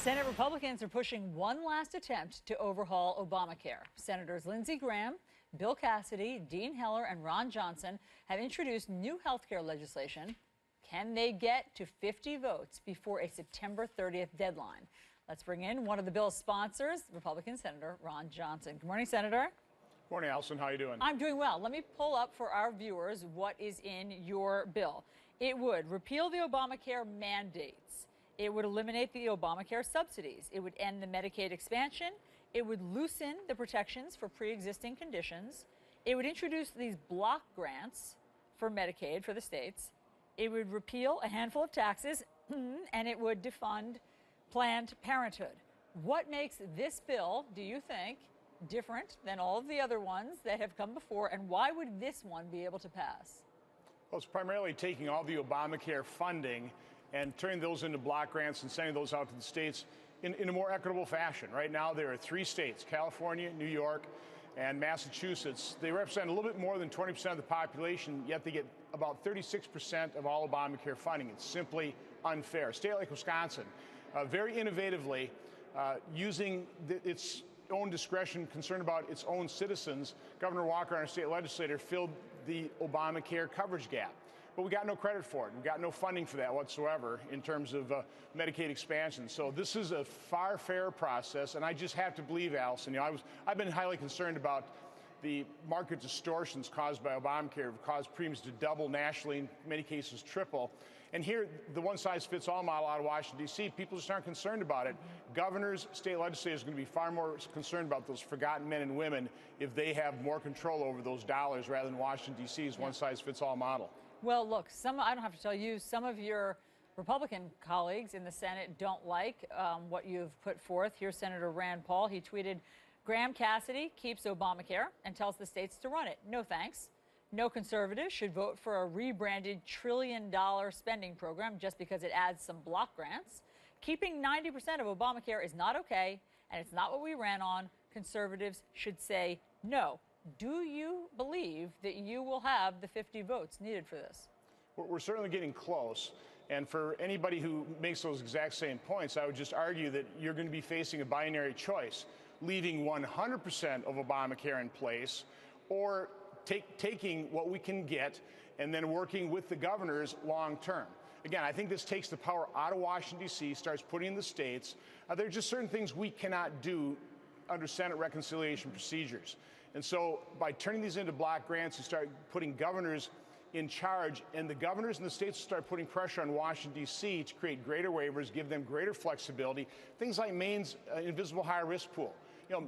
Senate Republicans are pushing one last attempt to overhaul Obamacare. Senators Lindsey Graham, Bill Cassidy, Dean Heller, and Ron Johnson have introduced new health care legislation. Can they get to 50 votes before a September 30th deadline? Let's bring in one of the bill's sponsors, Republican Senator Ron Johnson. Good morning, Senator. Morning, Allison. How are you doing? I'm doing well. Let me pull up for our viewers what is in your bill. It would repeal the Obamacare mandates. It would eliminate the Obamacare subsidies. It would end the Medicaid expansion. It would loosen the protections for pre-existing conditions. It would introduce these block grants for Medicaid for the states. It would repeal a handful of taxes, and it would defund Planned Parenthood. What makes this bill, do you think, different than all of the other ones that have come before, and why would this one be able to pass? Well, it's primarily taking all the Obamacare funding and turning those into block grants and sending those out to the states in a more equitable fashion. Right now, there are 3 states, California, New York, and Massachusetts. They represent a little bit more than 20% of the population, yet they get about 36% of all Obamacare funding. It's simply unfair. A state like Wisconsin, very innovatively, using its own discretion, concerned about its own citizens, Governor Walker, our state legislator, filled the Obamacare coverage gap. But we got no credit for it. We got no funding for that whatsoever in terms of Medicaid expansion. So this is a far fairer process, and I just have to believe, Allison, I've been highly concerned about the market distortions caused by Obamacare have caused premiums to double nationally, in many cases triple. And here, the one-size-fits-all model out of Washington, D.C., people just aren't concerned about it. Governors, state legislators are going to be far more concerned about those forgotten men and women if they have more control over those dollars rather than Washington, D.C.'s one-size-fits-all model. Well, look, I don't have to tell you, some of your Republican colleagues in the Senate don't like what you've put forth. Here's Senator Rand Paul. He tweeted, Graham Cassidy keeps Obamacare and tells the states to run it. No thanks. No conservative should vote for a rebranded trillion-dollar spending program just because it adds some block grants. Keeping 90% of Obamacare is not okay, and it's not what we ran on. Conservatives should say no. Do you believe that you will have the 50 votes needed for this? We're certainly getting close. And for anybody who makes those exact same points, I would just argue that you're going to be facing a binary choice, leaving 100% of Obamacare in place or taking what we can get and then working with the governors long term. Again, I think this takes the power out of Washington, D.C., starts putting in the states. There are just certain things we cannot do under Senate reconciliation procedures. And so by turning these into block grants, you start putting governors in charge, and the governors in the states start putting pressure on Washington, D.C. to create greater waivers, give them greater flexibility. Things like Maine's invisible high-risk pool.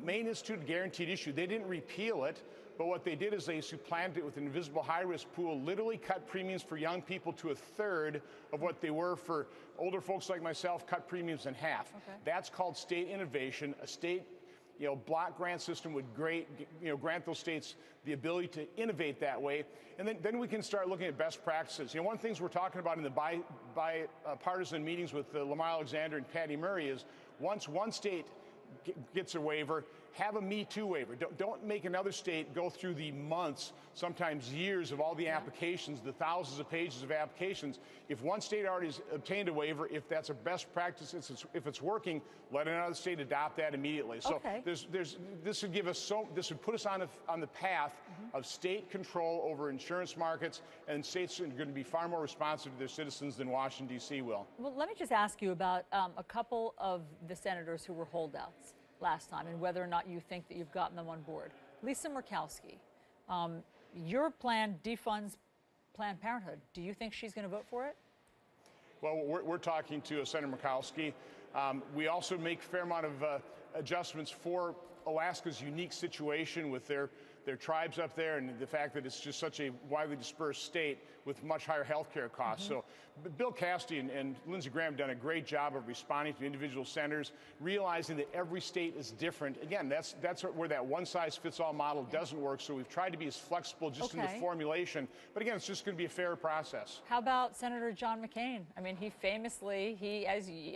Maine instituted a guaranteed issue. They didn't repeal it, but what they did is they supplanted it with an invisible high-risk pool, literally cut premiums for young people to 1/3 of what they were for older folks like myself, cut premiums in half. Okay. That's called state innovation. A state block grant system would grant those states the ability to innovate that way. And then we can start looking at best practices. One of the things we're talking about in the bipartisan meetings with Lamar Alexander and Patty Murray is once one state gets a waiver, have a Me Too waiver. Don't make another state go through the months, sometimes years of all the applications, the thousands of pages of applications. If one state already has obtained a waiver, if that's a best practice, if it's working, let another state adopt that immediately. So this would give us this would put us on the path of state control over insurance markets, and states are going to be far more responsive to their citizens than Washington, D.C. will. Well, let me just ask you about a couple of the senators who were holdouts last time and whether or not you think that you've gotten them on board. Lisa Murkowski, your plan defunds Planned Parenthood. Do you think she's going to vote for it? Well, we're talking to Senator Murkowski. We also make a fair amount of adjustments for Alaska's unique situation with their tribes up there and the fact that it's just such a widely dispersed state with much higher health care costs. So Bill Cassidy and Lindsey Graham have done a great job of responding to individual senators, realizing that every state is different. Again, that's where that one-size-fits-all model doesn't work. So we've tried to be as flexible just in the formulation. But again, it's just going to be a fairer process. How about Senator John McCain? I mean, he famously,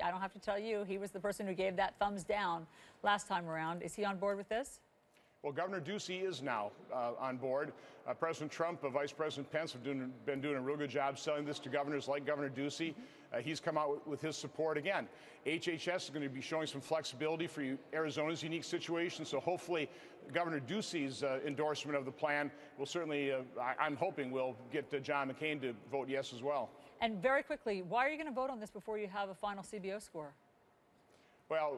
I don't have to tell you, he was the person who gave that thumbs down last time around. Is he on board with this? Well, Governor Ducey is now on board. President Trump, Vice President Pence have been doing a real good job selling this to governors like Governor Ducey. He's come out with his support again. HHS is going to be showing some flexibility for Arizona's unique situation, so hopefully Governor Ducey's endorsement of the plan will certainly, I'm hoping, will get John McCain to vote yes as well. And very quickly, why are you going to vote on this before you have a final CBO score? Well,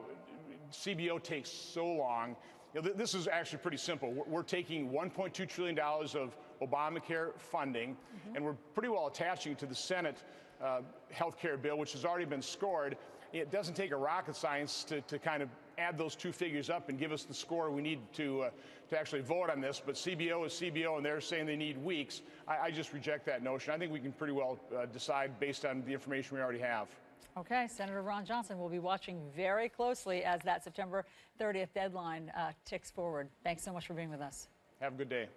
CBO takes so long. You know, this is actually pretty simple. We're taking $1.2 trillion of Obamacare funding, and we're pretty well attaching to the Senate health care bill, which has already been scored. It doesn't take a rocket science to kind of add those two figures up and give us the score we need to actually vote on this. But CBO is CBO, and they're saying they need weeks. I just reject that notion. I think we can pretty well decide based on the information we already have. Okay, Senator Ron Johnson will be watching very closely as that September 30th deadline ticks forward. Thanks so much for being with us. Have a good day.